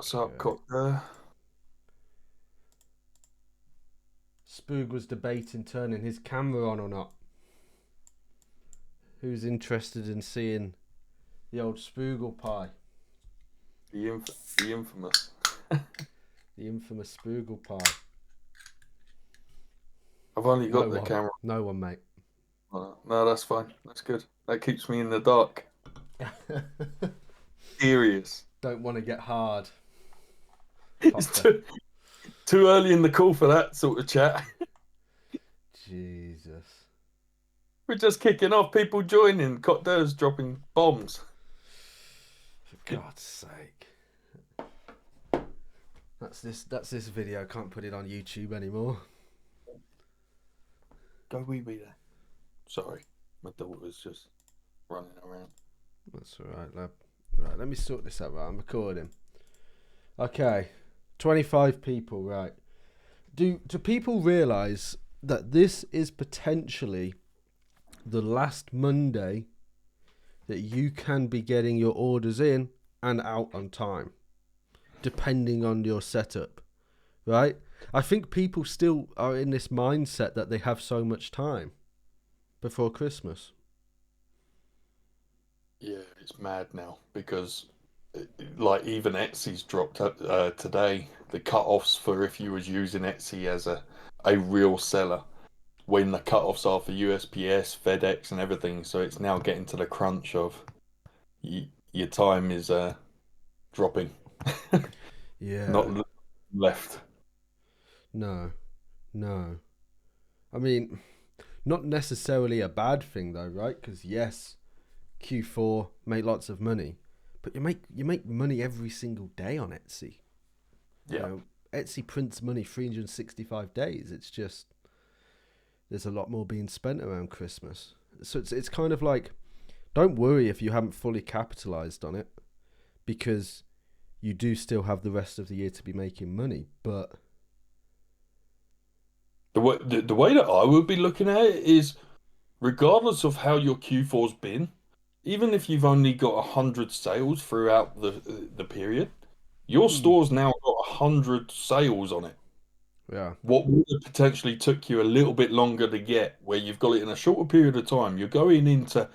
What's up, Okay. Cocker? Spoog was debating turning his camera on or not. Who's interested in seeing the old Spoogle pie? The infamous. The infamous Spoogle pie. I've only No got the one. camera. No one, mate. No, that's fine. That's good. That keeps me in the dark. Serious. Don't want to get hard, It's Cocker. too early in the call for that sort of chat. Jesus. We're just kicking off. People joining. Cotter's dropping bombs. For God's sake. That's this video. Can't put it on YouTube anymore. Go wee wee there. Sorry, my daughter's just running around. That's alright, lad. Right, let me sort this out. Right, I'm recording. Okay. 25 people, right. Do people realise that this is potentially the last Monday that you can be getting your orders in and out on time, depending on your setup, right? I think people still are in this mindset that they have so much time before Christmas. Yeah, it's mad now because, like, even Etsy's dropped today the cut-offs for if you was using Etsy as a real seller when the cut-offs are for USPS, FedEx, and everything. So it's now getting to the crunch of your time is dropping, not Yeah. left. No. No. I mean, not necessarily a bad thing though, right? Because yes, Q4 make lots of money, but you make money every single day on Etsy. You Yeah. know, Etsy prints money 365 days. It's just there's a lot more being spent around Christmas. So it's kind of like, don't worry if you haven't fully capitalized on it, because you do still have the rest of the year to be making money. But The way that I would be looking at it is, regardless of how your Q4's been, even if you've only got 100 sales throughout the period, your mm, store's now got 100 sales on it. yeah, What would have potentially took you a little bit longer to get, where you've got it in a shorter period of time, you're going into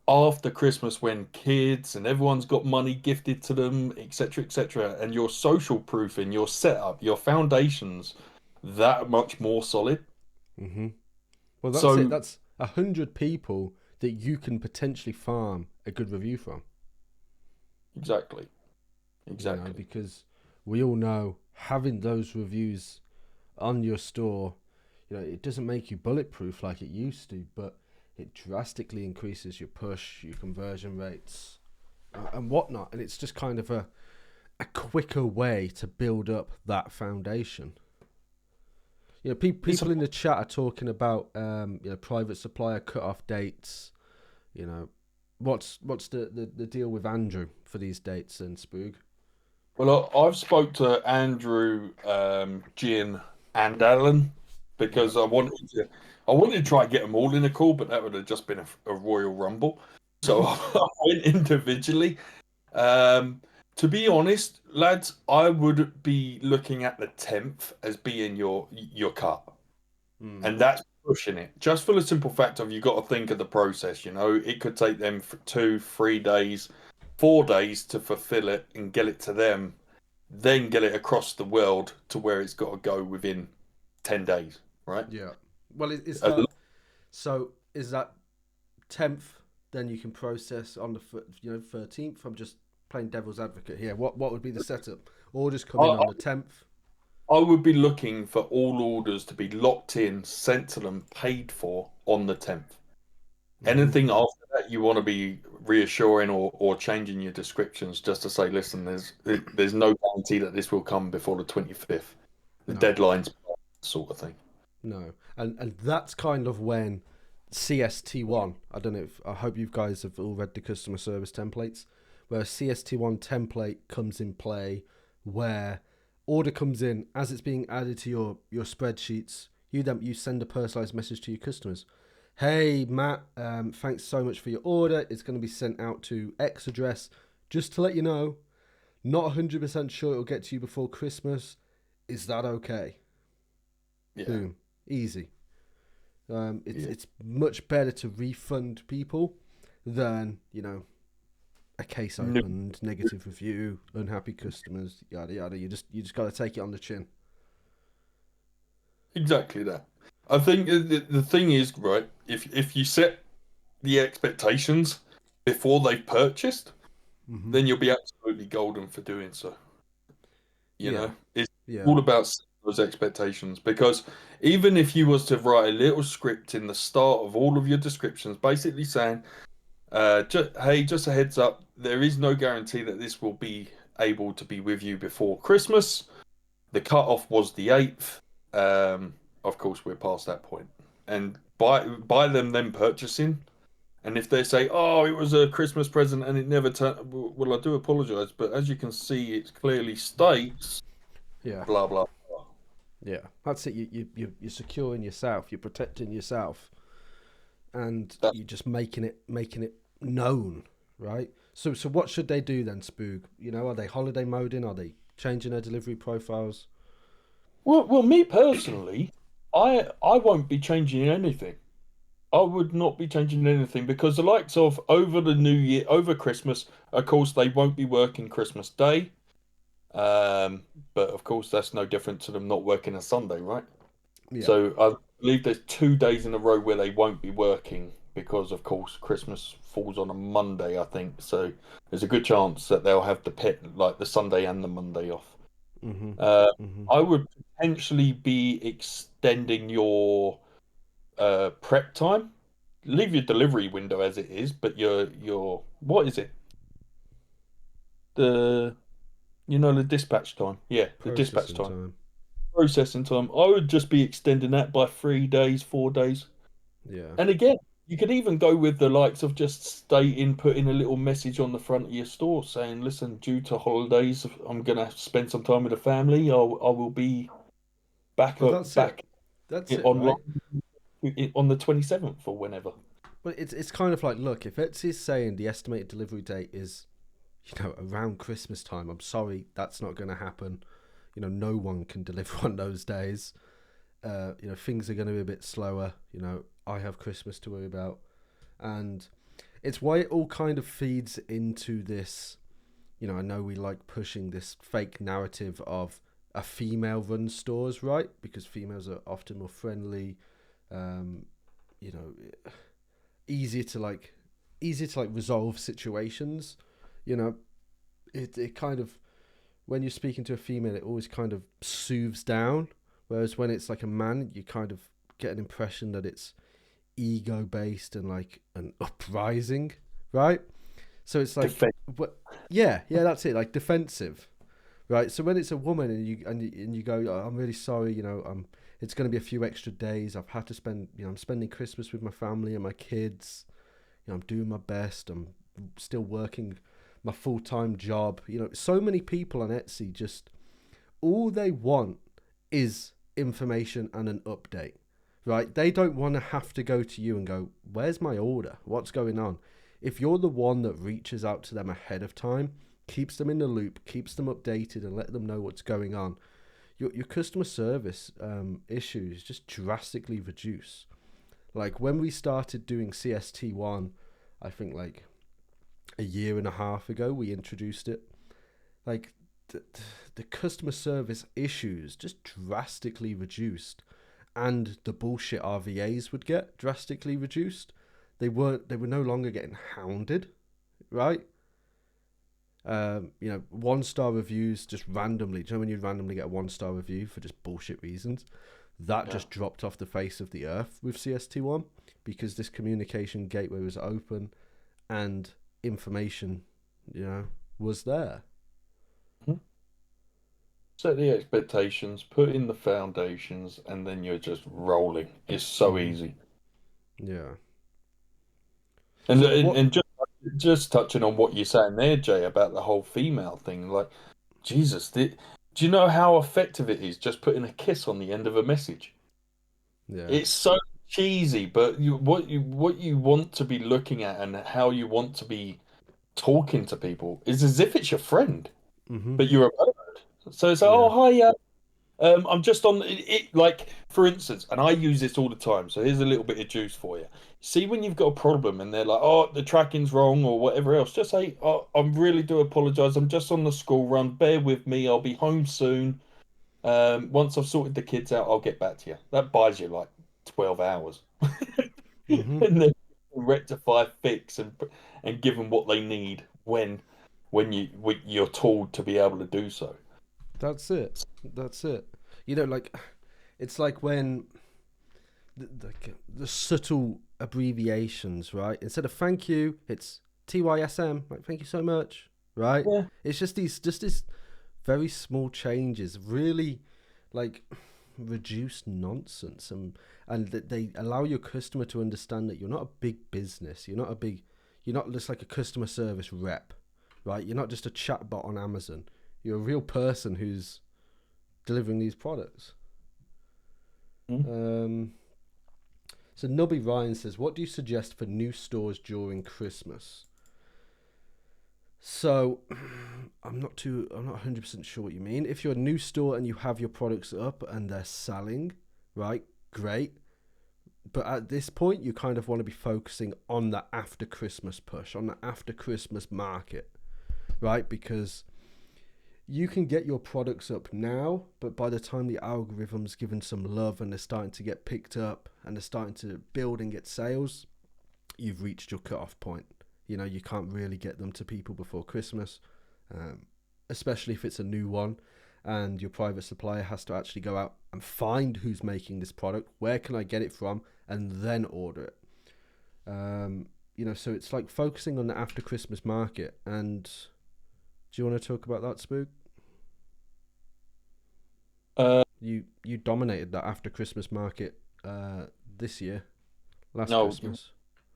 after Christmas when kids and everyone's got money gifted to them, etc., and your social proofing, your setup, your foundations that much more solid. well that's it. So That's 100 people that you can potentially farm a good review from. exactly, You know, exactly. because we all know having those reviews on your store, you know, it doesn't make you bulletproof like it used to, but it drastically increases your push, your conversion rates, and whatnot. And it's just kind of a quicker way to build up that foundation. You know, It's a, people in the chat are talking about private supplier cut off dates. You know, what's the deal with Andrew for these dates and Spoog? well, I've spoke to Andrew, Gin, and Alan Yeah. because I wanted to try and get them all in a call, but that would have just been a Royal Rumble. So I went individually. Um, to be honest, lads, I would be looking at the 10th as being your cut. Mm. And that's pushing it. Just for the simple fact of you got to think of the process, it could take them for 2, 3 days, 4 days to fulfill it and get it to them, then get it across the world to where it's got to go within 10 days, right? Yeah. Well, is A that so? Is that 10th? Then you can process on the 13th. I'm just playing devil's advocate here. What would be the setup? Orders come in on I, the 10th. I would be looking for all orders to be locked in, sent to them, paid for on the 10th. Mm-hmm. Anything after that, you want to be reassuring or changing your descriptions just to say, listen, there's no guarantee that this will come before the 25th. The No, deadline's sort of thing. no, and that's kind of when CST1. I don't know if I hope you guys have all read the customer service templates, where CST1 template comes in play, where order comes in as it's being added to your spreadsheets. You send a personalized message to your customers. Hey Matt, thanks so much for your order. It's going to be sent out to X address. Just to let you know, Not 100% sure it'll get to you before Christmas. Is that okay? Yeah, Boom. Easy. It's yeah, it's much better to refund people than, a case no, opened, negative review, unhappy customers, yada yada. You just got to take it on the chin. exactly that. I think the thing is, right, if you set the expectations before they've purchased, Hmm. then you'll be absolutely golden for doing so. You Yeah, know, it's yeah, all about setting those expectations because even if you was to write a little script in the start of all of your descriptions, basically saying, hey, just a heads up, there is no guarantee that this will be able to be with you before Christmas. The cutoff was the 8th. Of course, we're past that point. And by them then purchasing, and if they say, "Oh, it was a Christmas present and it never turned," well, I do apologize, but as you can see, it clearly states yeah, blah blah blah. yeah. That's it. You're securing yourself. You're protecting yourself, and That you're just making it known, right? So what should they do then, Spoog? Are they holiday moding? Are they changing their delivery profiles? well, me personally, I won't be changing anything. I would not be changing anything because the likes of over the New Year, over Christmas, of course, they won't be working Christmas Day. But of course, that's no different to them not working a Sunday, right? Yeah. So I believe there's 2 days in a row where they won't be working because, of course, Christmas falls on a Monday, I think. So there's a good chance that they'll have the pit like the Sunday and the Monday off. Mhm. Uh, Mhm. I would potentially be extending your prep time. Leave your delivery window as it is, but your what is it? The the dispatch time. Yeah, the dispatch Processing time. time. Processing time. I would just be extending that by 3 days, 4 days. Yeah. And again, you could even go with the likes of just stating, putting a little message on the front of your store saying, "Listen, due to holidays, I'm gonna spend some time with the family. I will be back Well, that's it. back That's it, online right? on the 27th or whenever." But it's kind of like, look, if Etsy's saying the estimated delivery date is, around Christmas time, I'm sorry, that's not going to happen. No one can deliver on those days. Things are going to be a bit slower. I have Christmas to worry about, and it's why it all kind of feeds into this. I know we like pushing this fake narrative of a female-run stores, right? Because females are often more friendly, um, you know, easier to like, resolve situations. You know, it kind of, when you're speaking to a female, it always kind of soothes down. Whereas when it's like a man, you kind of get an impression that it's ego based and like an uprising, right? So it's like, Defend. what? Yeah, yeah, that's it. Like defensive, right? So when it's a woman and you go, "Oh, I'm really sorry, it's going to be a few extra days. I've had to spend, I'm spending Christmas with my family and my kids. I'm doing my best. I'm still working my full time job. So many people on Etsy just all they want is information and an update, right? They don't want to have to go to you and go, "Where's my order? What's going on?" If you're the one that reaches out to them ahead of time, keeps them in the loop, keeps them updated, and let them know what's going on, your customer service issues just drastically reduce. Like when we started doing CST1, I think like a year and a half ago, we introduced it. Like the, the customer service issues just drastically reduced, and the bullshit RVAs would get drastically reduced. They were no longer getting hounded, right? 1-star reviews just randomly. Do you know when you randomly get a 1-star review for just bullshit reasons? That Yeah. just dropped off the face of the earth with CST1 because this communication gateway was open and information, was there. Mhm. Set the expectations, put in the foundations, and then you're just rolling. It's so Hmm. easy. Yeah. And So and, what? and just touching on what you're saying there, Jay, about the whole female thing, like Jesus, do you know how effective it is just putting a kiss on the end of a message? Yeah. It's so cheesy, but what you want to be looking at and how you want to be talking to people is as if it's your friend. Mm-hmm. but you're a bird. So it's like, Yeah. oh hi, yeah. I'm just on it, like for instance, and I use this all the time. So here's a little bit of juice for you. See when you've got a problem and they're like, "Oh, the tracking's wrong" or whatever else, just say, "Oh, I really do apologise. I'm just on the school run. Bear with me. I'll be home soon. Once I've sorted the kids out, I'll get back to you." That buys you like 12 hours, Mm-hmm. and then rectify, fix, and give them what they need when you're told to be able to do so. That's it. That's it. You know, like it's like when the subtle abbreviations, right? Instead of thank you, it's TYSM, like thank you so much, right? Yeah. It's just this very small changes, really like reduce nonsense, and that they allow your customer to understand that you're not a big business, you're not just like a customer service rep, right? You're not just a chatbot on Amazon. You're a real person who's delivering these products. Mm. Um, So Nubby Ryan says, "What do you suggest for new stores during Christmas?" So I'm not 100% sure what you mean. If you're a new store and you have your products up and they're selling, right? Great. But at this point, you kind of want to be focusing on the after Christmas push, on the after Christmas market, right? Because you can get your products up now, but by the time the algorithm's given some love and they're starting to get picked up and they're starting to build and get sales, you've reached your cut-off point. You know, you can't really get them to people before Christmas, especially if it's a new one and your private supplier has to actually go out and find who's making this product, where can I get it from, and then order it. You know, so it's like focusing on the after Christmas market. And do you want to talk about that, Spook? Uh, You dominated that after Christmas market this year, last no, Christmas.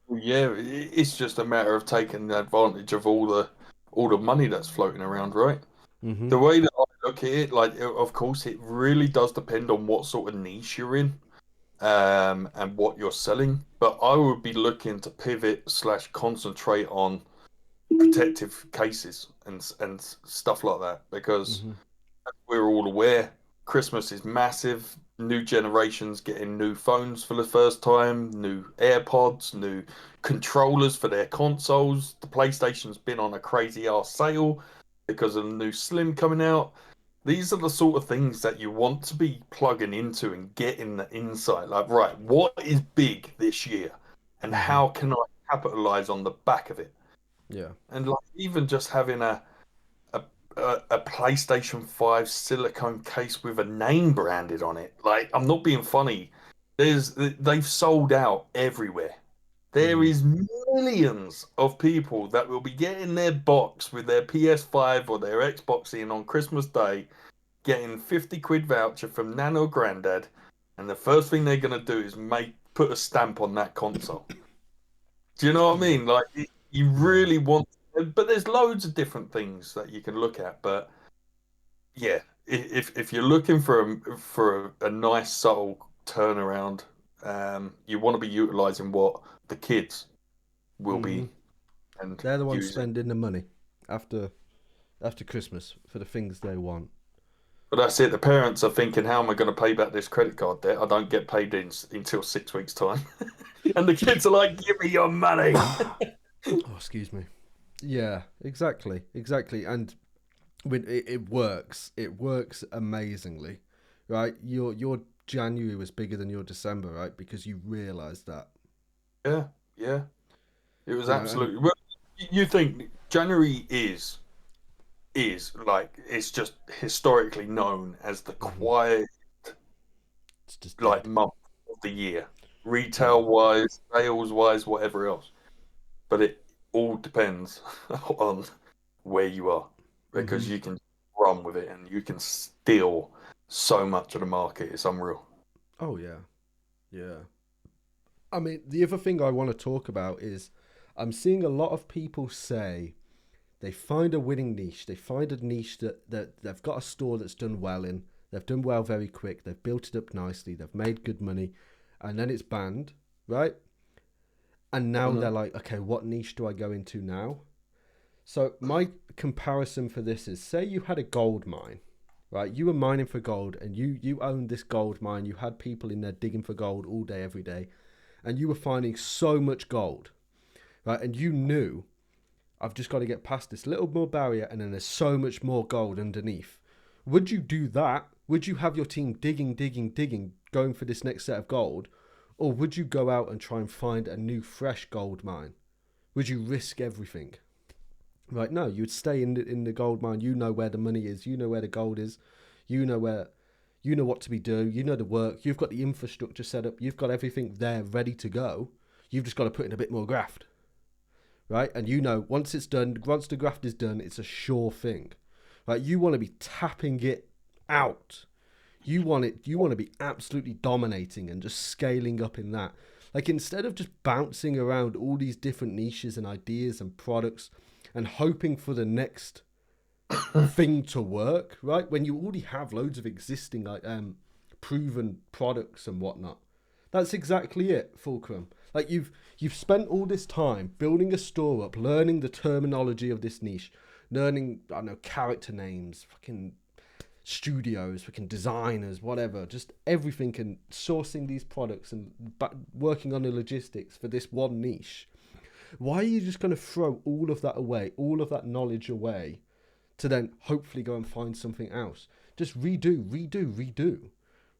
yeah, it's just a matter of taking advantage of all the money that's floating around, right? Mm-hmm. The way that I look at it, like, of course, it really does depend on what sort of niche you're in, and what you're selling. But I would be looking to pivot slash concentrate on protective cases and stuff like that because Mm-hmm. we're all aware Christmas is massive. New generations getting new phones for the first time, new AirPods, new controllers for their consoles. The PlayStation's been on a crazy ass sale because of the new Slim coming out. These are the sort of things that you want to be plugging into and getting the insight. Like, right, what is big this year, and Mm-hmm. how can I capitalize on the back of it? Yeah. And like even just having a, a PlayStation 5 silicone case with a name branded on it. Like, I'm not being funny. They've sold out everywhere. There Mm. is millions of people that will be getting their box with their PS5 or their Xbox in on Christmas Day, getting 50 quid voucher from Nan or Grandad, and the first thing they're gonna do is make put a stamp on that console. Do you know what I Yeah. mean? Like you Yeah. really want, but there's loads of different things that you can look at. But yeah, if you're looking for a nice subtle turnaround, you want to be utilizing what the kids will Mm-hmm. be and They're the ones using. spending the money after Christmas for the things they want. But that's it. The parents are thinking, how am I going to pay back this credit card debt? I don't get paid until 6 weeks' time. And the kids are like, give me your money. Oh, excuse me. Yeah, exactly, exactly. And when it works, it works amazingly, right? Your January was bigger than your December, right? Because you realised that, Yeah, yeah. It was you know, and absolutely. Well, you think January is like it's just historically known as the mhm, quiet it's just like dead. month of the year, Yeah. retail wise, sales wise, whatever else. But it all depends on where you are because Hmm. you can run with it and you can steal so much of the market. It's unreal. Oh yeah, yeah. I mean, the other thing I want to talk about is I'm seeing a lot of people say they find a winning niche. They find a niche that they've got a store that's done well in. They've done well very quick. They've built it up nicely. They've made good money, and then it's banned, right? And now Hmm. they're like, okay, what niche do I go into now? So my comparison for this is, say you had a gold mine, right? You were mining for gold, and you owned this gold mine. You had people in there digging for gold all day, every day, and you were finding so much gold, right? And you knew, I've just got to get past this little more barrier, and then there's so much more gold underneath. Would you do that? Would you have your team digging, digging, digging, going for this next set of gold? Or would you go out and try and find a new, fresh gold mine? Would you risk everything? Right, no, you'd stay in the gold mine. You know where the money is. You know where the gold is. You know where, you know what to be doing. You know the work. You've got the infrastructure set up. You've got everything there ready to go. You've just got to put in a bit more graft, right? And you know, once it's done, once the graft is done, it's a sure thing, right? You want to be tapping it out. You want it. You want to be absolutely dominating and just scaling up in that. Like, instead of just bouncing around all these different niches and ideas and products and hoping for the next thing to work, right? When you already have loads of existing like proven products and whatnot. That's exactly it, Fulcrum. Like, you've spent all this time building a store up, learning the terminology of this niche, learning, I don't know, character names, fucking studios, fucking designers, whatever, just everything, and sourcing these products and working on the logistics for this one niche. Why are you just going to throw all of that away, all of that knowledge away, to then hopefully go and find something else? Just redo, redo, redo,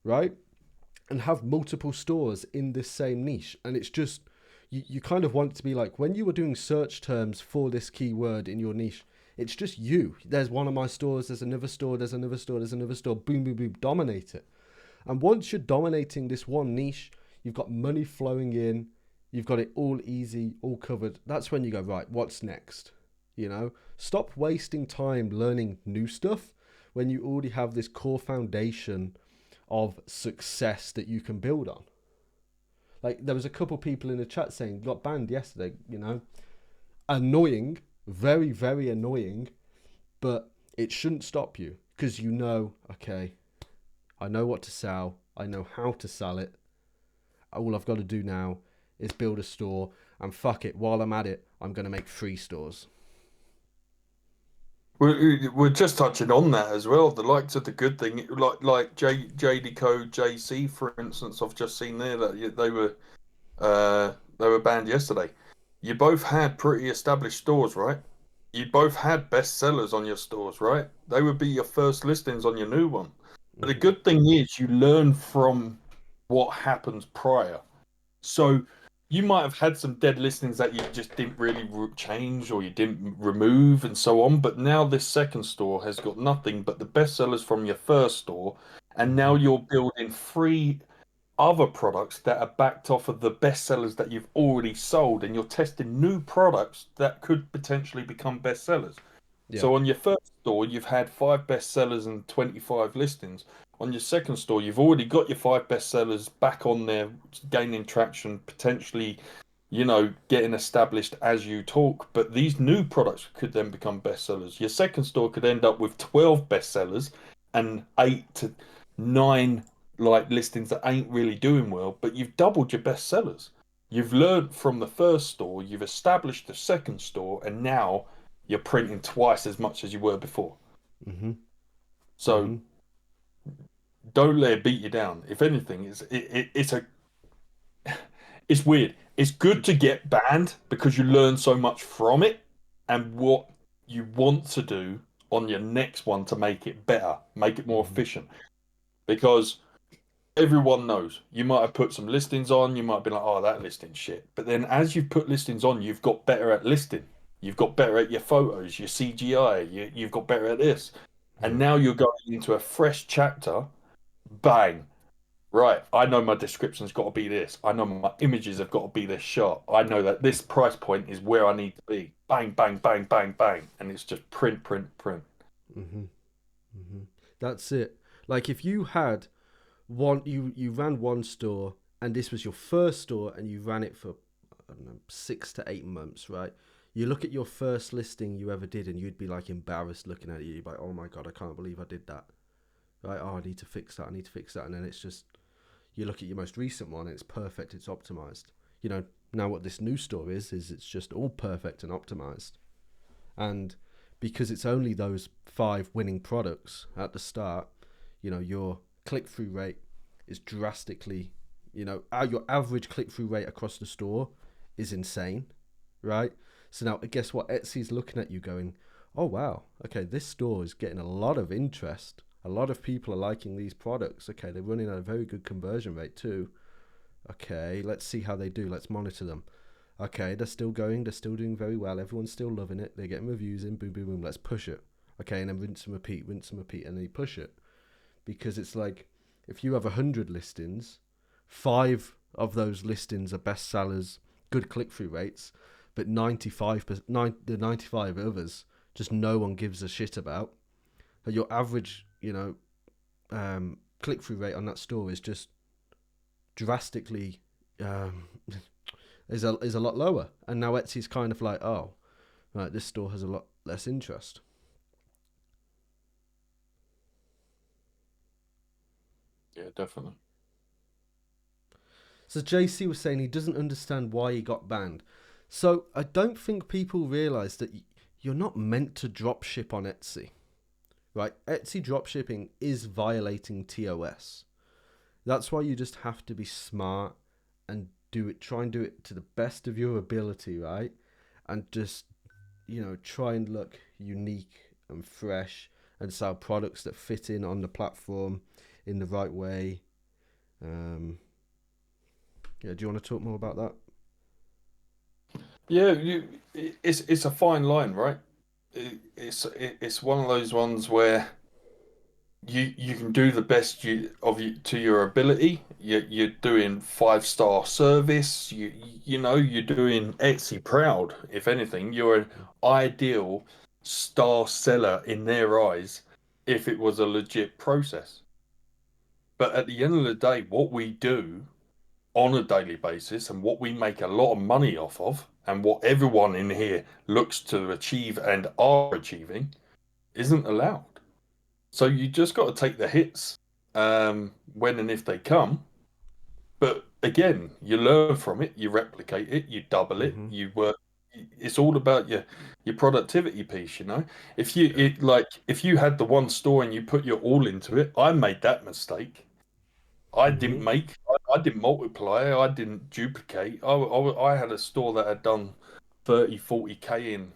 right? And have multiple stores in this same niche. And it's just, you kind of want it to be like, when you were doing search terms for this keyword in your niche, it's just you. There's one of my stores, there's another store, there's another store, there's another store, boom, boom, boom, dominate it. And once you're dominating this one niche, you've got money flowing in, you've got it all easy, all covered. That's when you go, right, what's next? You know, stop wasting time learning new stuff when you already have this core foundation of success that you can build on. Like, there was a couple people in the chat saying, got banned yesterday, you know. Annoying, very, very annoying, but it shouldn't stop you, because you know, okay, I know what to sell, I know how to sell it. All I've got to do now is build a store, and fuck it, while I'm at it, I'm going to make 3 stores. We're just touching on that as well. The likes of the good thing, like JD Code JC, for instance. I've just seen there that they were banned yesterday. You both had pretty established stores, right? You both had bestsellers on your stores, right? They would be your first listings on your new one. But the Mm-hmm. good thing is you learn from what happens prior. So you might have had some dead listings that you just didn't really change or you didn't remove and so on. But now this second store has got nothing but the bestsellers from your first store. And Mm-hmm. now you're building 3 other products that are backed off of the bestsellers that you've already sold. And you're testing new products that could potentially become bestsellers. Yeah. So on your first store, you've had 5 bestsellers and 25 listings. On your second store, you've already got your 5 bestsellers back on there, gaining traction, potentially, getting established as you talk. But these new products could then become bestsellers. Your second store could end up with 12 bestsellers and 8 to 9 like listings that ain't really doing well, but you've doubled your bestsellers. You've learned from the first store, you've established the second store, and now you're printing twice as much as you were before. Mm-hmm. So Mm-hmm. don't let it beat you down. If anything, it's weird. It's good to get banned because you learn so much from it and what you want to do on your next one to make it better, make it more Mm-hmm. efficient. Because everyone knows you might have put some listings on, you might be like, oh, that listing's shit. But then as you've put listings on, you've got better at listing. You've got better at your photos, your CGI, you've got better at this. And Yeah. now you're going into a fresh chapter. Bang. Right. I know my description's got to be this. I know my images have got to be this shot. I know that this price point is where I need to be. Bang, bang, bang, bang, bang. And it's just print, print, print. Mm-hmm. Mm-hmm. That's it. Like, if you had one, you ran one store, and this was your first store, and you ran it for, I don't know, 6 to 8 months, right? You look at your first listing you ever did, and you'd be like embarrassed looking at it. You'd be like, oh my god, I can't believe I did that. Right? Oh, I need to fix that. I need to fix that. And then it's just, you look at your most recent one, and it's perfect. It's optimized. You know, now what this new store is it's just all perfect and optimized. And because it's only those 5 winning products at the start, your click-through rate is drastically, your average click-through rate across the store is insane, right? So now guess what? Etsy's looking at you going, oh wow, okay, this store is getting a lot of interest. A lot of people are liking these products. Okay, they're running at a very good conversion rate too. Okay, let's see how they do. Let's monitor them. Okay, they're still going. They're still doing very well. Everyone's still loving it. They're getting reviews in. Boom, boom, boom. Let's push it. Okay, and then rinse and repeat, and then you push it. Because it's like, if you have 100 listings, 5 of those listings are best sellers, good click-through rates, but the 95 others, just no one gives a shit about. But your average, click-through rate on that store is just drastically is a lot lower. And now Etsy's kind of like, oh, right, this store has a lot less interest. Yeah, definitely. So JC was saying he doesn't understand why he got banned. So I don't think people realise that you're not meant to drop ship on Etsy. Right? Etsy dropshipping is violating TOS. That's why you just have to be smart and try and do it to the best of your ability, right? And just, try and look unique and fresh and sell products that fit in on the platform in the right way. Do you want to talk more about that? Yeah, it's a fine line, right? It's one of those ones where you can do the best you to your ability. You're doing 5-star service. You're doing Etsy proud. If anything, you're an ideal star seller in their eyes if it was a legit process. But at the end of the day, what we do on a daily basis and what we make a lot of money off of, and what everyone in here looks to achieve and are achieving, isn't allowed. So you just got to take the hits when and if they come. But again, you learn from it, you replicate it, you double it, Mm-hmm. you work. It's all about your productivity piece, you know. If you Yeah. it like if you had the one store and you put your all into it, I made that mistake. Mm-hmm. I didn't multiply, I didn't duplicate. I had a store that had done 30, 40K in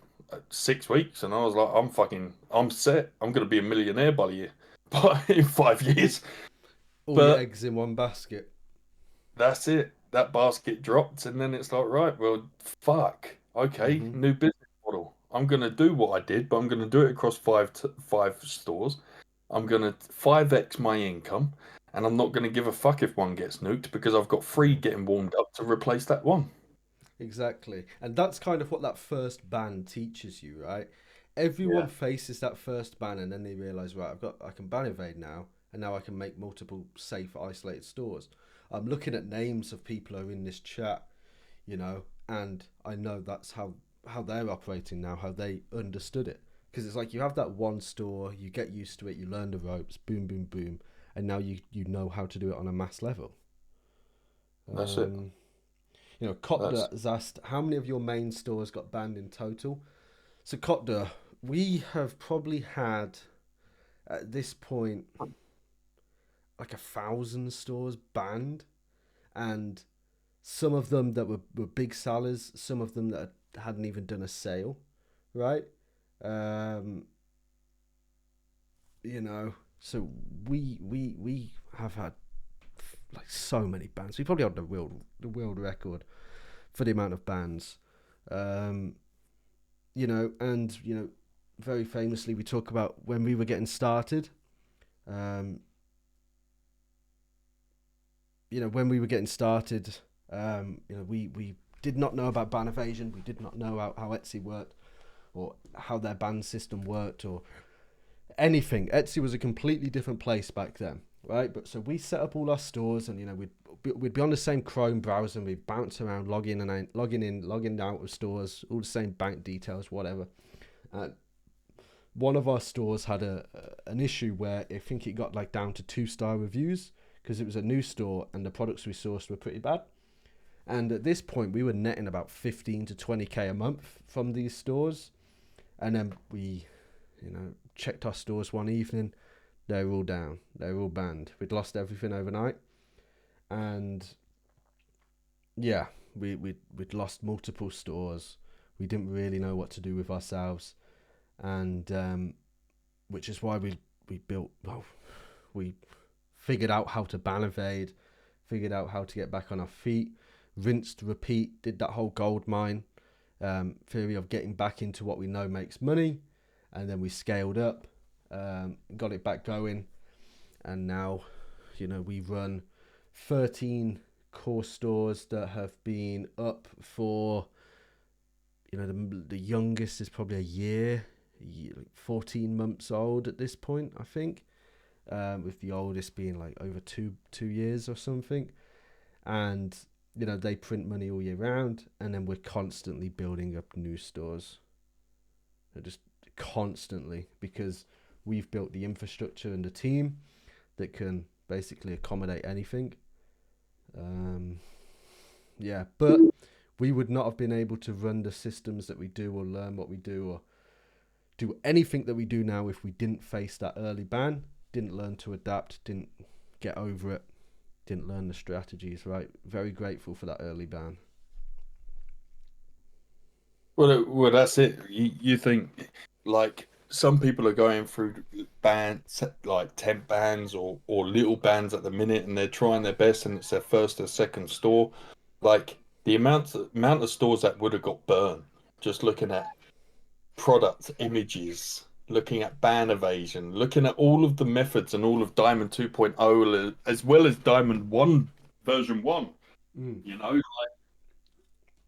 6 weeks, and I was like, I'm set. I'm going to be a millionaire by the year, but in 5 years. All your But eggs in one basket. that's it. That basket dropped, and then it's like, right, well, fuck. Okay, Mm-hmm. new business model. I'm going to do what I did, but I'm going to do it across five stores. I'm going to 5x my income, and I'm not going to give a fuck if one gets nuked because I've got three getting warmed up to replace that one. Exactly. And that's kind of what that first ban teaches you, right? Everyone Yeah, faces that first ban and then they realise, right, I can ban evade now, and now I can make multiple safe isolated stores. I'm looking at names of people who are in this chat, and I know that's how they're operating now, how they understood it. Because it's like you have that one store, you get used to it, you learn the ropes, boom, boom, boom, and now you know how to do it on a mass level. that's it. Um, Kotda That's has asked, how many of your main stores got banned in total? So, Kotda, we have probably had, at this point, like 1,000 stores banned. And some of them that were big sellers, some of them that hadn't even done a sale, right? Um, so we have had like so many bans. We probably had the world record for the amount of bans. Um, and very famously, we talk about when we were getting started. Um, when we were getting started, we did not know about ban evasion. We did not know how Etsy worked or how their ban system worked or anything. Etsy was a completely different place back then, right? But so we set up all our stores, and we'd be on the same Chrome browser, and we'd bounce around, logging in, logging out of stores, all the same bank details, whatever. One of our stores had an issue where I think it got like down to 2-star reviews because it was a new store and the products we sourced were pretty bad. And at this point, we were netting about 15 to 20k a month from these stores. And then we, checked our stores one evening. They were all down. They were all banned. We'd lost everything overnight, and yeah, we'd lost multiple stores. We didn't really know what to do with ourselves, and which is why we built. Well, we figured out how to ban evade, figured out how to get back on our feet, rinsed, repeat, did that whole gold mine theory of getting back into what we know makes money, and then we scaled up, got it back going, and now, we run 13 core stores that have been up for, the youngest is probably a year, like 14 months old at this point, I think, with the oldest being like over 2 years or something. And they print money all year round, and then we're constantly building up new stores. Just constantly, because we've built the infrastructure and the team that can basically accommodate anything. But we would not have been able to run the systems that we do, or learn what we do, or do anything that we do now if we didn't face that early ban, didn't learn to adapt, didn't get over it, didn't learn the strategies, right? Very grateful for that early ban. Well, that's it. You think, like, some people are going through bans, like temp bans or little bans at the minute, and they're trying their best, and it's their first or second store. Like, the amount of stores that would have got burned just looking at product images, looking at ban evasion, looking at all of the methods and all of Diamond 2.0, as well as Diamond 1 version 1. Mm.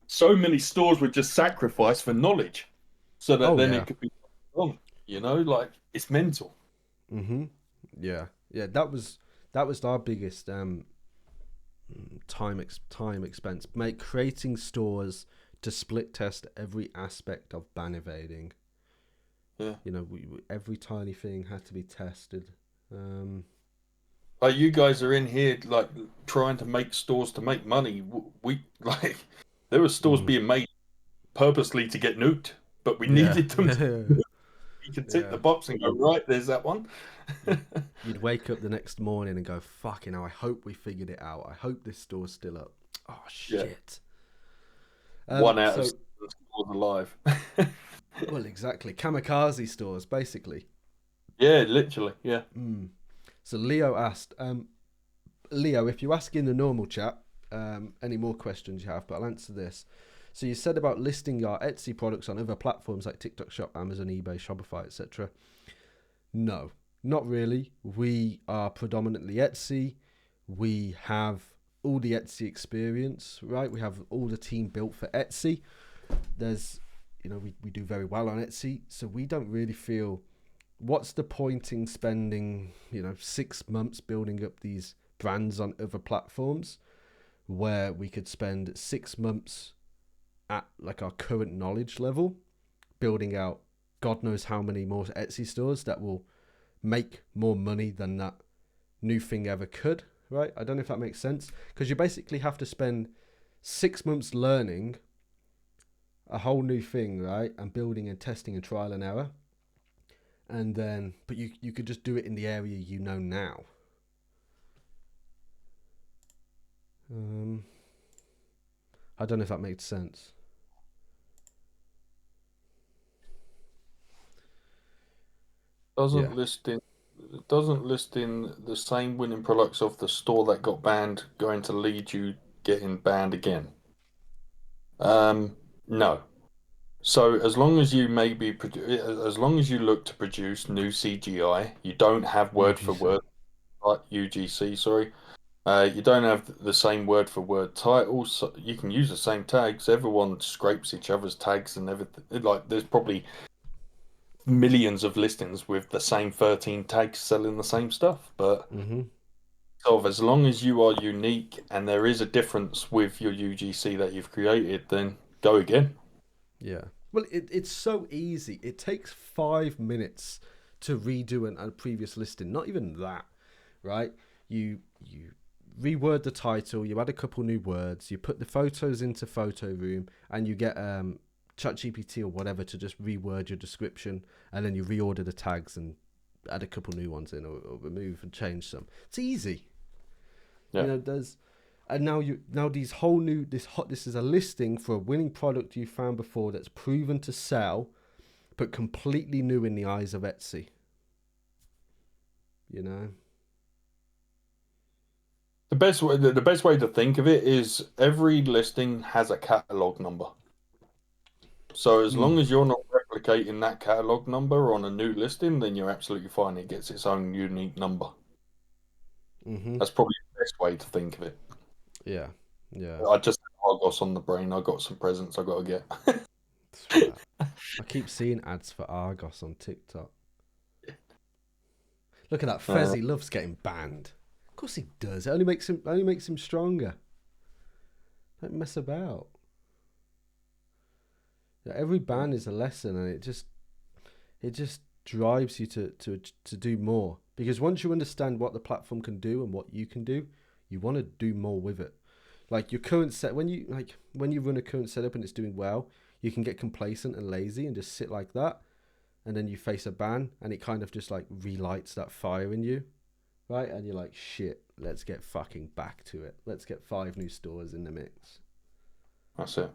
So many stores were just sacrificed for knowledge so that Oh then yeah. it could be wrong. Like, it's mental. Yeah. That was our biggest time expense. Creating stores to split test every aspect of ban evading. Yeah. Every tiny thing had to be tested. Like, you guys are in here like trying to make stores to make money. We like there were stores mm, being made purposely to get nuked, but we yeah. needed them to we could tick Yeah. the box and go, right, there's that one. You'd wake up the next morning and go, fucking hell, I hope we figured it out. I hope this store's still up. Oh, Yeah. shit. One out of So, 7 stores alive. well, exactly. Kamikaze stores, basically. Yeah, literally. Yeah. So Leo asked, Leo, if you ask in the normal chat, any more questions you have, but I'll answer this. So you said about listing your Etsy products on other platforms like TikTok Shop, Amazon, eBay, Shopify, etc. No, not really. We are predominantly Etsy. We have all the Etsy experience, right? We have all the team built for Etsy. There's, we do very well on Etsy, so we don't really feel what's the point in spending, 6 months building up these brands on other platforms where we could spend 6 months at like our current knowledge level building out God knows how many more Etsy stores that will make more money than that new thing ever could, right? I don't know if that makes sense, because you basically have to spend 6 months learning a whole new thing, right? And building and testing and trial and error. And then, but you could just do it in the area you know now. I don't know if that makes sense. Doesn't Yeah. list in doesn't list in the same winning products of the store that got banned going to lead you getting banned again. No. So as long as you as long as you look to produce new CGI, you don't have word for UGC. word, like UGC, sorry. You don't have the same word for word titles. So you can use the same tags. Everyone scrapes each other's tags and everything. Like, there's probably millions of listings with the same 13 tags selling the same stuff. But Mm-hmm. sort of, as long as you are unique and there is a difference with your UGC that you've created, then go again. Yeah. Well, it's so easy. It takes 5 minutes to redo a previous listing. Not even that, right? You reword the title. You add a couple new words. You put the photos into Photo Room, and you get ChatGPT or whatever to just reword your description, and then you reorder the tags and add a couple new ones in, or remove and change some. It's easy. Yeah. There's, and now these whole new this is a listing for a winning product you found before that's proven to sell, but completely new in the eyes of Etsy. The best way to think of it is every listing has a catalog number. So as long as you're not replicating that catalog number on a new listing, then you're absolutely fine. It gets its own unique number. Mm-hmm. That's probably the best way to think of it. Yeah. Yeah. I just have Argos on the brain. I got some presents I got to get. I keep seeing ads for Argos on TikTok. Look at that Uh, Fez. He loves getting banned. Of course he does. It only makes him stronger. Don't mess about. Every ban is a lesson, and it just drives you to do more. Because once you understand what the platform can do and what you can do, you want to do more with it. Like your current set, when you run a current setup and it's doing well, you can get complacent and lazy and just sit like that, and then you face a ban, and it kind of just like relights that fire in you, right? And you're like, shit, let's get fucking back to it. Let's get 5 new stores in the mix. that's it.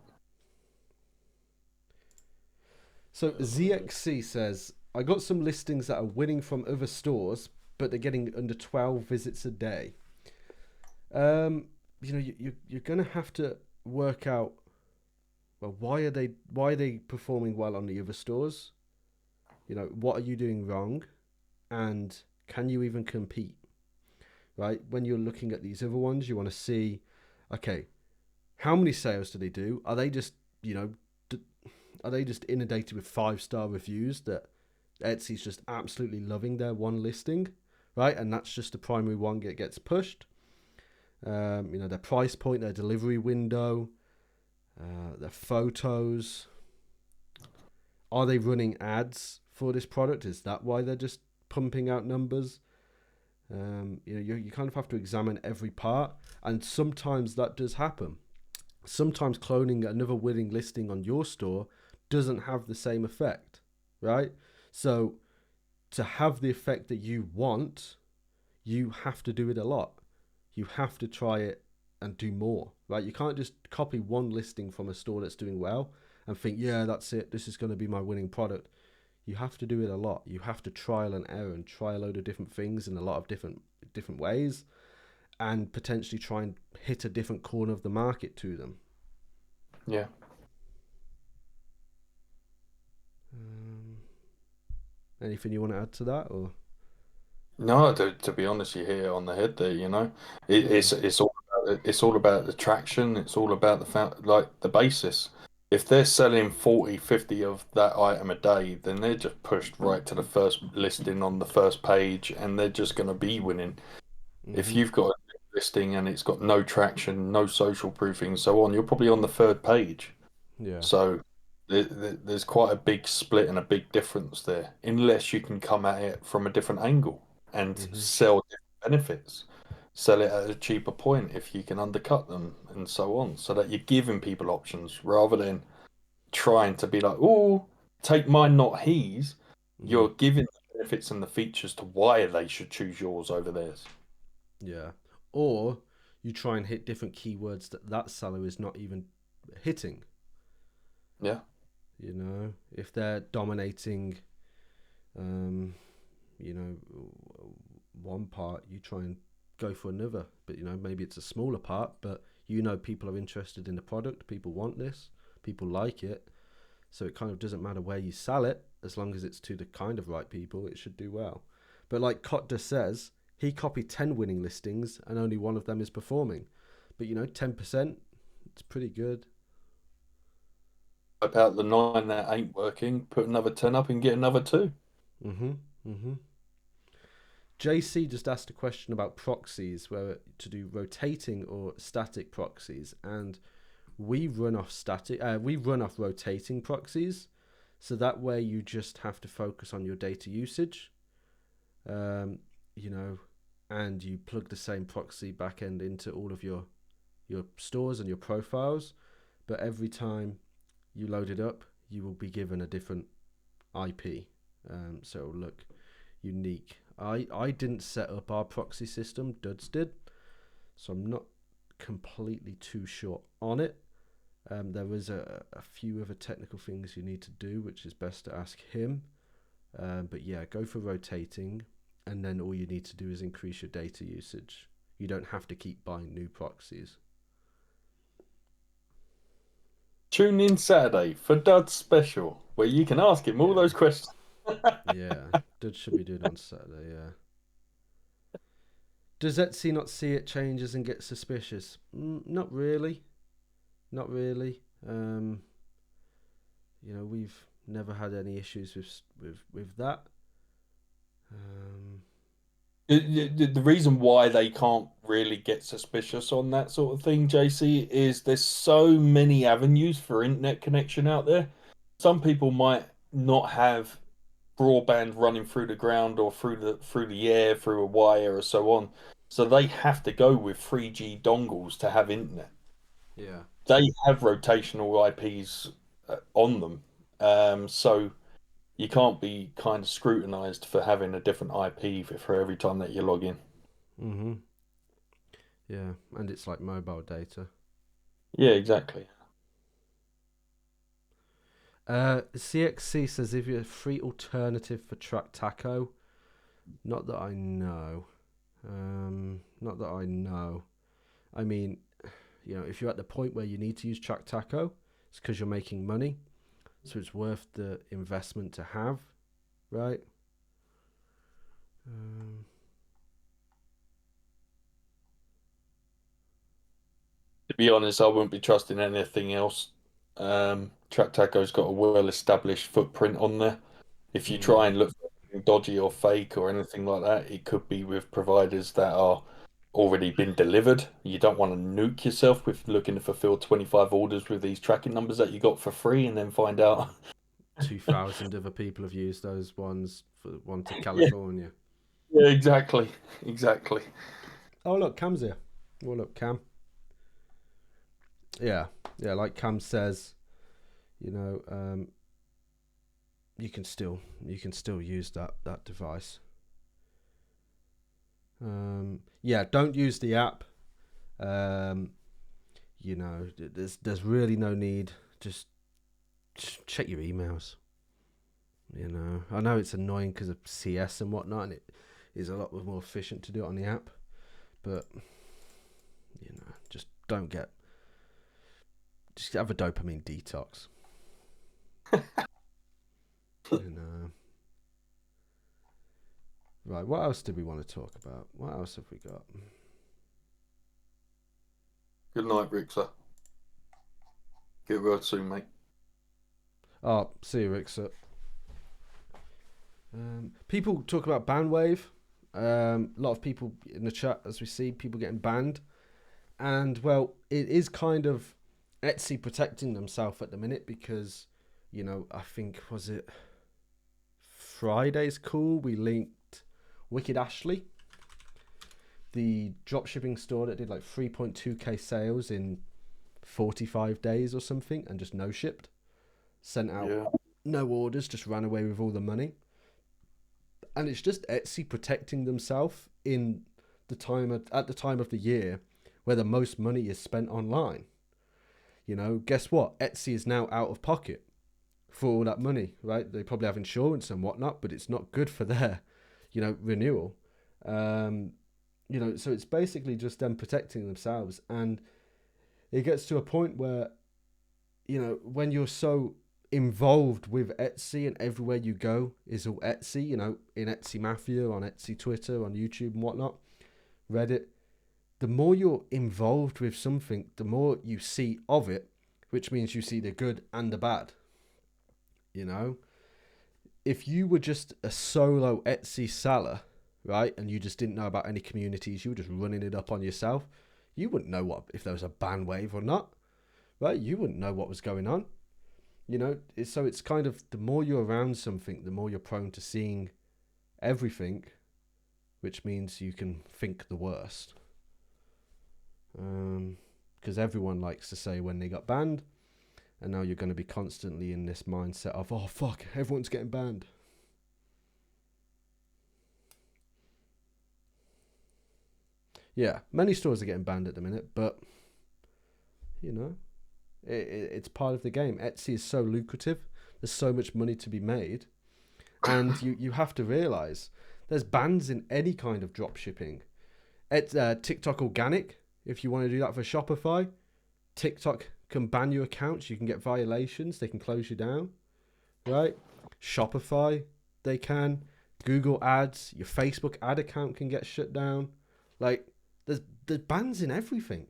So ZXC says, I got some listings that are winning from other stores, but they're getting under 12 visits a day. You're gonna have to work out, well, why are they performing well on the other stores? What are you doing wrong, and can you even compete? Right? When you're looking at these other ones, you want to see, okay, how many sales do they do? Are they just are they just inundated with 5-star reviews that Etsy's just absolutely loving their one listing, right? And that's just the primary one that gets pushed. Their price point, their delivery window, their photos. Are they running ads for this product? Is that why they're just pumping out numbers? You kind of have to examine every part, and sometimes that does happen. Sometimes cloning another winning listing on your store doesn't have the same effect, right? So to have the effect that you want, you have to do it a lot. You have to try it and do more, right? You can't just copy one listing from a store that's doing well and think, yeah, that's it, this is going to be my winning product. You have to do it a lot. You have to trial and error and try a load of different things in a lot of different ways, and potentially try and hit a different corner of the market to them. Yeah. Anything you want to add to that, or? No, to be honest, you hit it on the head there. It's all about the traction. It's all about the basis. If they're selling 40, 50 of that item a day, then they're just pushed right to the first listing on the first page, and they're just going to be winning. If you've got a listing and it's got no traction, no social proofing, so on, you're probably on the 3rd page. Yeah. So there's quite a big split and a big difference there, unless you can come at it from a different angle and sell different benefits, sell it at a cheaper point if you can undercut them and so on, so that you're giving people options rather than trying to be like, oh, take mine, not his. You're giving the benefits and the features to why they should choose yours over theirs. Yeah. Or you try and hit different keywords that seller is not even hitting. Yeah. If they're dominating, one part, you try and go for another. But, maybe it's a smaller part, but people are interested in the product. People want this. People like it. So it kind of doesn't matter where you sell it, as long as it's to the kind of right people, it should do well. But like Kotda says, he copied 10 winning listings and only one of them is performing. But 10%, it's pretty good. About the 9 that ain't working, put another 10 up and get another 2. JC just asked a question about proxies, whether to do rotating or static proxies, and we run off rotating proxies, so that way you just have to focus on your data usage, and you plug the same proxy backend into all of your stores and your profiles, but every time you load it up, you will be given a different IP, so it'll look unique. I didn't set up our proxy system, Duds did, so I'm not completely too sure on it. There is a few other technical things you need to do, which is best to ask him. But yeah, go for rotating, and then all you need to do is increase your data usage. You don't have to keep buying new proxies. Tune in Saturday for Dud's special, where you can ask him all Yeah, those questions. yeah. Dud should be doing it on Saturday. Yeah. Does Etsy not see it changes and get suspicious? Not really. Not really. We've never had any issues with that. The reason why they can't really get suspicious on that sort of thing, JC, is there's so many avenues for internet connection out there. Some people might not have broadband running through the ground or through the air, through a wire or so on. So they have to go with 3G dongles to have internet. Yeah. They have rotational IPs on them. So you can't be kind of scrutinized for having a different IP for every time that you log in. Mhm. Yeah, and it's like mobile data. Yeah, exactly. CXC says if you're a free alternative for Track Taco, not that I know. Not that I know. I mean, if you're at the point where you need to use Track Taco, it's because you're making money, so it's worth the investment to have, right? Um, To be honest, I wouldn't be trusting anything else. Track Taco's got a well-established footprint on there. If you mm, try and look for anything dodgy or fake or anything like that, it could be with providers that are already been delivered. You don't want to nuke yourself with looking to fulfill 25 orders with these tracking numbers that you got for free and then find out. 2,000 other people have used those ones for one to Yeah, California. yeah, exactly. Exactly. Oh look, Cam's here. Oh look, Cam. Yeah, yeah. Like Cam says, you know, um, you can still use that device. Yeah, don't use the app. Um, there's really no need. Just check your emails. I know it's annoying because of CS and whatnot, and it is a lot more efficient to do it on the app. But just don't get. Just have a dopamine detox. You know. Right. What else did we want to talk about? What else have we got? Good night, Rixa. Get well soon, mate. Oh, see you, Rixa. People talk about ban wave. A lot of people in the chat, as we see, people getting banned. And, well, it is kind of Etsy protecting themselves at the minute because, I think, was it Friday's call? We linked Wicked Ashley, the dropshipping store that did like 3.2k sales in 45 days or something and just no shipped. Sent out Yeah. no orders, just ran away with all the money. And it's just Etsy protecting themselves in at the time of the year where the most money is spent online. Guess what? Etsy is now out of pocket for all that money, right? They probably have insurance and whatnot, but it's not good for their, renewal. So it's basically just them protecting themselves. And it gets to a point where, when you're so involved with Etsy and everywhere you go is all Etsy, in Etsy Mafia, on Etsy Twitter, on YouTube and whatnot, Reddit, the more you're involved with something, the more you see of it, which means you see the good and the bad. If you were just a solo Etsy seller, right, and you just didn't know about any communities, you were just running it up on yourself, you wouldn't know if there was a ban wave or not, right? You wouldn't know what was going on. So it's kind of the more you're around something, the more you're prone to seeing everything, which means you can think the worst. Because everyone likes to say when they got banned, And now you're going to be constantly in this mindset of, oh, fuck, everyone's getting banned. Yeah, many stores are getting banned at the minute, but, you know, it's part of the game. Etsy is so lucrative. There's so much money to be made. And you have to realize there's bans in any kind of drop shipping. TikTok organic, if you want to do that for Shopify, TikTok can ban your accounts. You can get violations. They can close you down, right? Shopify, they can. Google Ads, your Facebook ad account can get shut down. Like, there's bans in everything.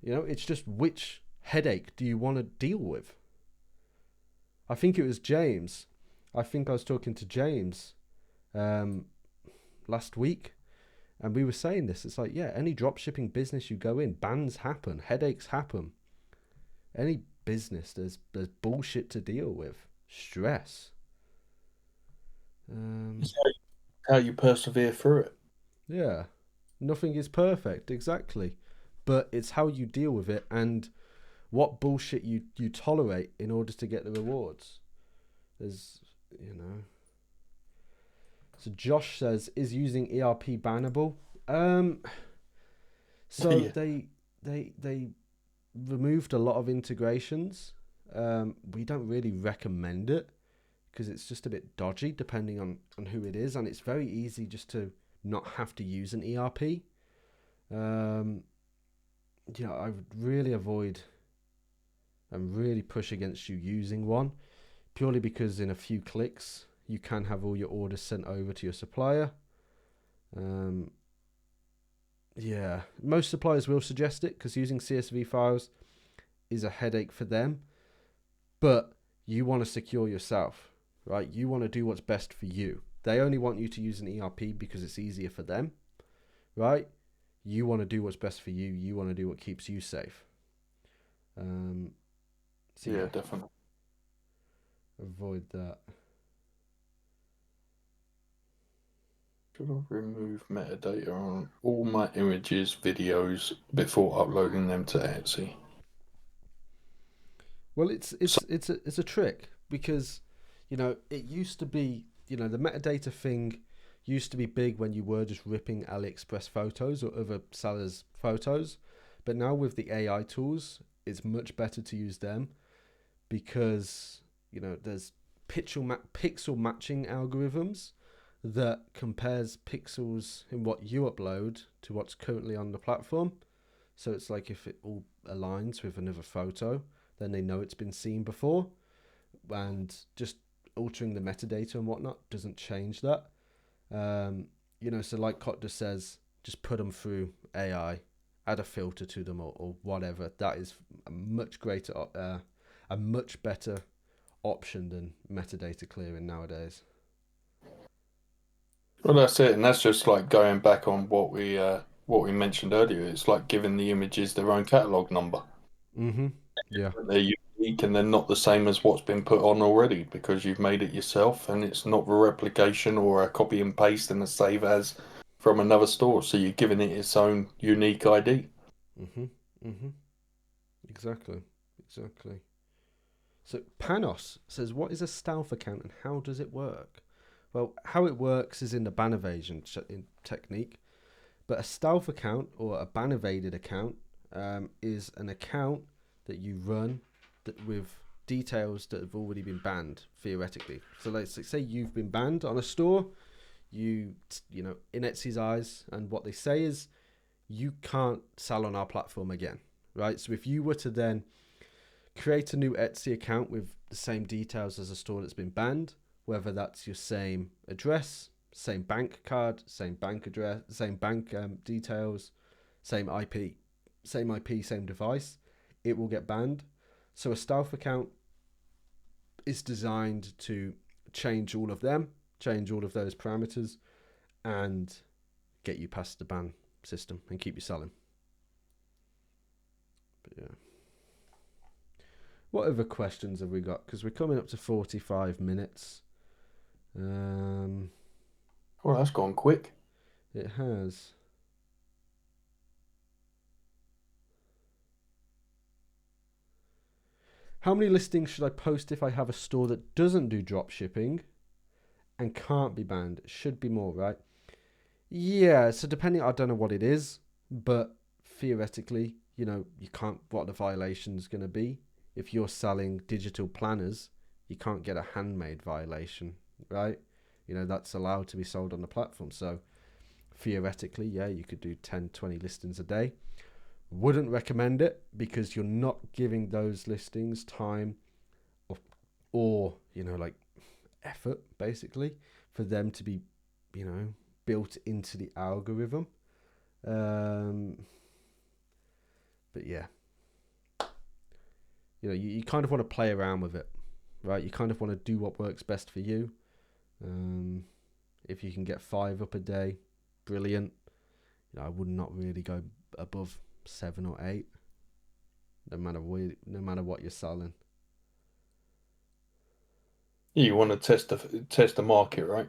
You know, it's just which headache do you want to deal with? I think it was James. I think I was talking to James last week, and we were saying this. It's like, yeah, any drop shipping business you go in, bans happen, headaches happen. Any business, there's bullshit to deal with, stress. It's how you persevere through it. Yeah, nothing is perfect, exactly, but it's how you deal with it and what bullshit you tolerate in order to get the rewards. There's, you know. So Josh says, is using ERP bannable? So Yeah. they removed a lot of integrations. We don't really recommend it because it's just a bit dodgy depending on who it is, and it's very easy just to not have to use an ERP. You know, I would really avoid and really push against you using one, purely because in a few clicks you can have all your orders sent over to your supplier. Yeah, most suppliers will suggest it because using CSV files is a headache for them, but you want to secure yourself, right? You want to do what's best for you. They only want you to use an ERP because it's easier for them, right? You want to do what's best for you. You want to do what keeps you safe. So Yeah, definitely. avoid that. Should I remove metadata on all my images, videos before uploading them to Etsy? Well, it's a trick because, you know, it used to be, you know, the metadata thing used to be big when you were just ripping AliExpress photos or other sellers' photos, but now with the AI tools, it's much better to use them because, you know, there's pixel matching algorithms that compares pixels in what you upload to what's currently on the platform. So it's like if it all aligns with another photo, then they know it's been seen before, and just altering the metadata and whatnot doesn't change that. You know, so like Kot just says, just put them through AI, add a filter to them or whatever. That is a much greater, a much better option than metadata clearing nowadays. Well, that's it, and that's just like going back on what we mentioned earlier. It's like giving the images their own catalog number. Mm-hmm. Yeah. They're unique and they're not the same as what's been put on already because you've made it yourself, and it's not a replication or a copy and paste and a save as from another store. So you're giving it its own unique ID. Mm-hmm. Mm-hmm. Exactly. Exactly. So Panos says, what is a stealth account and how does it work? Well, how it works is in the ban evasion technique, but a stealth account or a ban evaded account is an account that you run with details that have already been banned theoretically. So let's say you've been banned on a store, you know, in Etsy's eyes, and what they say is you can't sell on our platform again, right? So if you were to then create a new Etsy account with the same details as a store that's been banned, whether that's your same address, same bank card, same bank address, same bank details, same IP, same device, it will get banned. So a stealth account is designed to change all of them, change all of those parameters, and get you past the ban system and keep you selling. But yeah. What other questions have we got? Because we're coming up to 45 minutes. Well, that's gone quick. It has. How many listings should I post if I have a store that doesn't do drop shipping and can't be banned? It should be more, right? Yeah, so depending, I don't know what it is, but theoretically, you can't, what the violation's going to be. If you're selling digital planners, you can't get a handmade violation, right? That's allowed to be sold on the platform. So theoretically, yeah, you could do 10, 20 listings a day. Wouldn't recommend it because you're not giving those listings time or like effort basically for them to be, you know, built into the algorithm. Um, but yeah, you kind of want to play around with it, right? You kind of want to do what works best for you. Um, if you can get 5 up a day, brilliant. I would not really go above 7 or 8, no matter what you're selling. You want to test the market, right?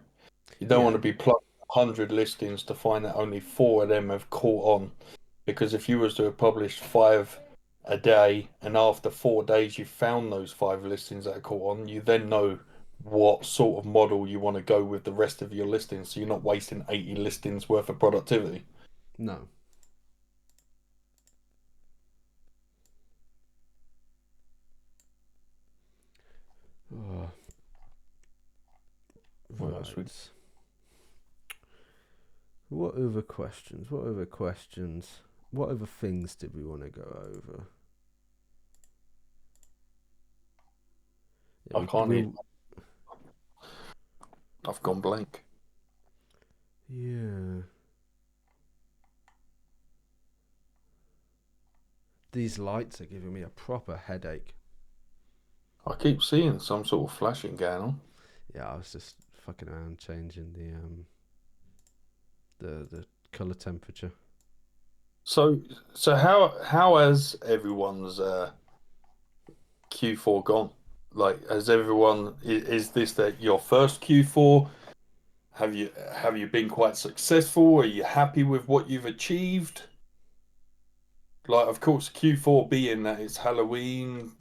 You don't want Yeah, to be plugging 100 listings to find that only 4 of them have caught on. Because if you was to have published 5 a day and after 4 days you found those 5 listings that are caught on, you then know what sort of model you want to go with the rest of your listings. So you're not wasting 80 listings worth of productivity. no. Oh, What else we right. What other questions? What other questions? What other things did we want to go over? Yeah, I can't we even. I've gone blank. yeah. These lights are giving me a proper headache. I keep seeing some sort of flashing going on. Yeah, I was just fucking around changing the color temperature. So how has everyone's Q4 gone? Like, has everyone is this that your first Q4? Have you been quite successful? Are you happy with what you've achieved? Like, of course, Q4 being that it's Halloween,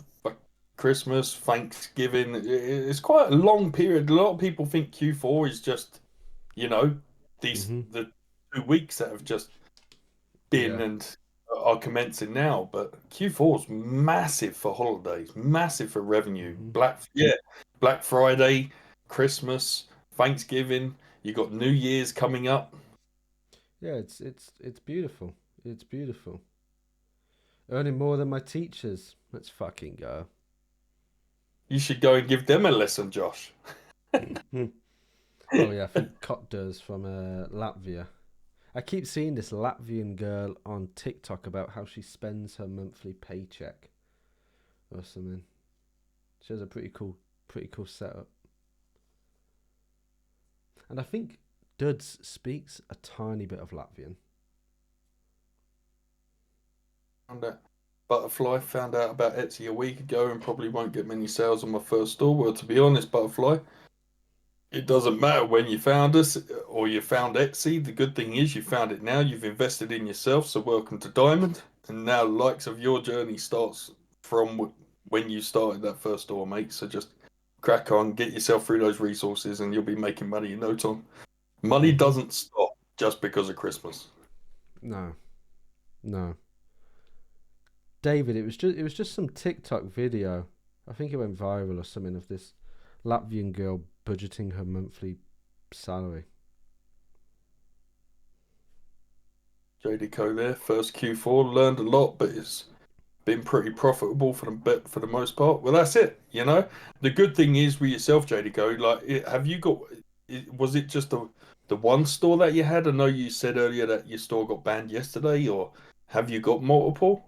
Christmas, Thanksgiving, it's quite a long period. A lot of people think Q4 is just, you know, these Mm-hmm. the 2 weeks that have just been Yeah. and are commencing now. But Q4 is massive for holidays, massive for revenue. Mm-hmm. Black Friday, Christmas, Thanksgiving. You got New Year's coming up. Yeah, it's beautiful. It's beautiful. Earning more than my teachers. Let's fucking go. You should go and give them a lesson, Josh. Oh yeah, I think Cot does from Latvia. I keep seeing this Latvian girl on TikTok about how she spends her monthly paycheck or something. She has a pretty cool setup. And I think Duds speaks a tiny bit of Latvian. Found out Butterfly found out about Etsy a week ago and probably won't get many sales on my first store. Well, to be honest, Butterfly, it doesn't matter when you found us or you found Etsy. The good thing is you found it now. You've invested in yourself, so welcome to Diamond. And now the likes of your journey starts from when you started that first store, mate. So just crack on, get yourself through those resources, and you'll be making money in no time. Money Mm-hmm. doesn't stop just because of Christmas. No, no. David, it was just some TikTok video. I think it went viral or something of this Latvian girl budgeting her monthly salary. JD Co there, first Q4, learned a lot, but it's been pretty profitable for the most part. Well, that's it. The good thing is with yourself, JD Co. Like, have you got? Was it just the one store that you had? I know you said earlier that your store got banned yesterday, or have you got multiple?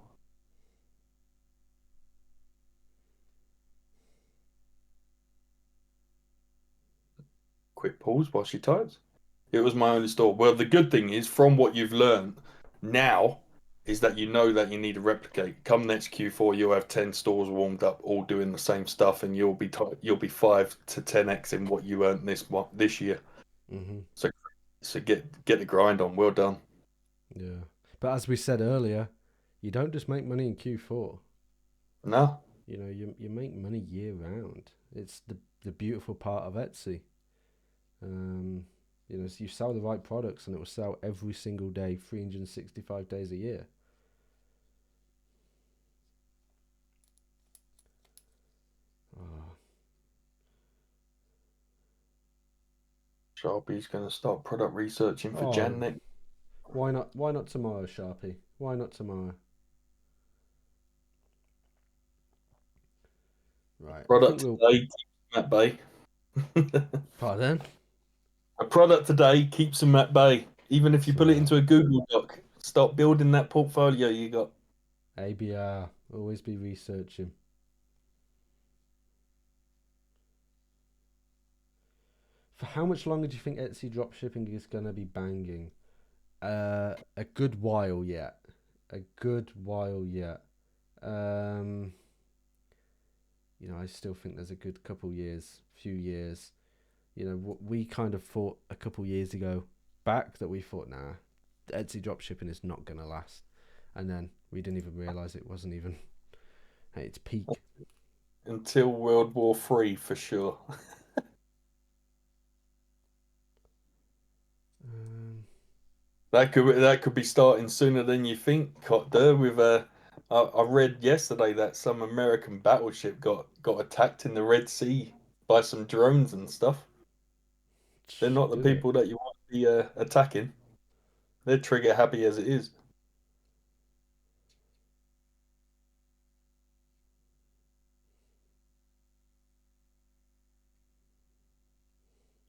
Quick pause while she types. It was my only store. Well, the good thing is, from what you've learned now, is that you know that you need to replicate. Come next Q4, you'll have 10 stores warmed up, all doing the same stuff, and you'll be 5 to 10x in what you earned this year. Mm-hmm. So get the grind on. Well done. Yeah. But as we said earlier, you don't just make money in Q4. No, You know, you make money year round. It's the beautiful part of Etsy. Um, you know, so you sell the right products and it will sell every single day, 365 days a year. Oh, Sharpie's going to start product researching for oh, Jan next. why not? Why not tomorrow, Sharpie? Why not tomorrow? Right, I think Product we'll. today keeps them at bay. Pardon? A product today keeps them at bay. Even if you put it So, into a Google Doc, start building that portfolio you got. ABR, always be researching. For how much longer do you think Etsy dropshipping is gonna be banging? A good while yet. A good while yet. Um, you know, I still think there's a good couple years, few years. You know, what we kind of thought a couple years ago back that we thought, nah, Etsy dropshipping is not gonna last, and then we didn't even realize it wasn't even at its peak. Until World War Three for sure. Um, That could be starting sooner than you think, Cotder. I read yesterday that some American battleship got attacked in the Red Sea by some drones and stuff. They're not the did it? people that you want to be attacking. They're trigger happy as it is.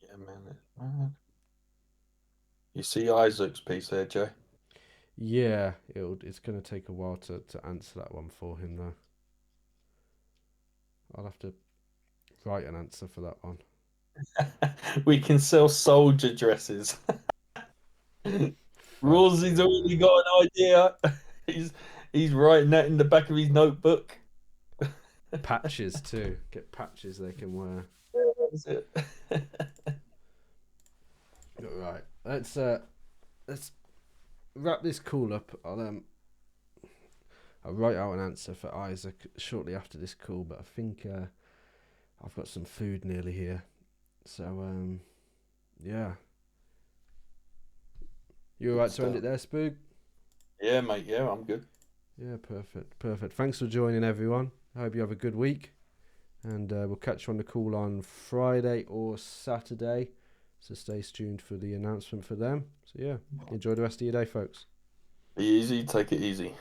Yeah, man. You see Isaac's piece there, Joe. Yeah, it's gonna take a while to answer that one for him though. I'll have to write an answer for that one. We can sell soldier dresses. Rawlsey's Fucking already got an idea. He's he's writing that in the back of his notebook. patches too. Get patches they can wear. That's it. Right. Let's wrap this call up. I'll write out an answer for Isaac shortly after this call, but I think I've got some food nearly here. So yeah. You Good alright to end stuff. it there, Spook? Yeah, mate. Yeah, I'm good. Yeah, perfect. Perfect. Thanks for joining everyone. I hope you have a good week. And we'll catch you on the call on Friday or Saturday. So stay tuned for the announcement for them. So yeah, enjoy the rest of your day, folks. Be easy. Take it easy.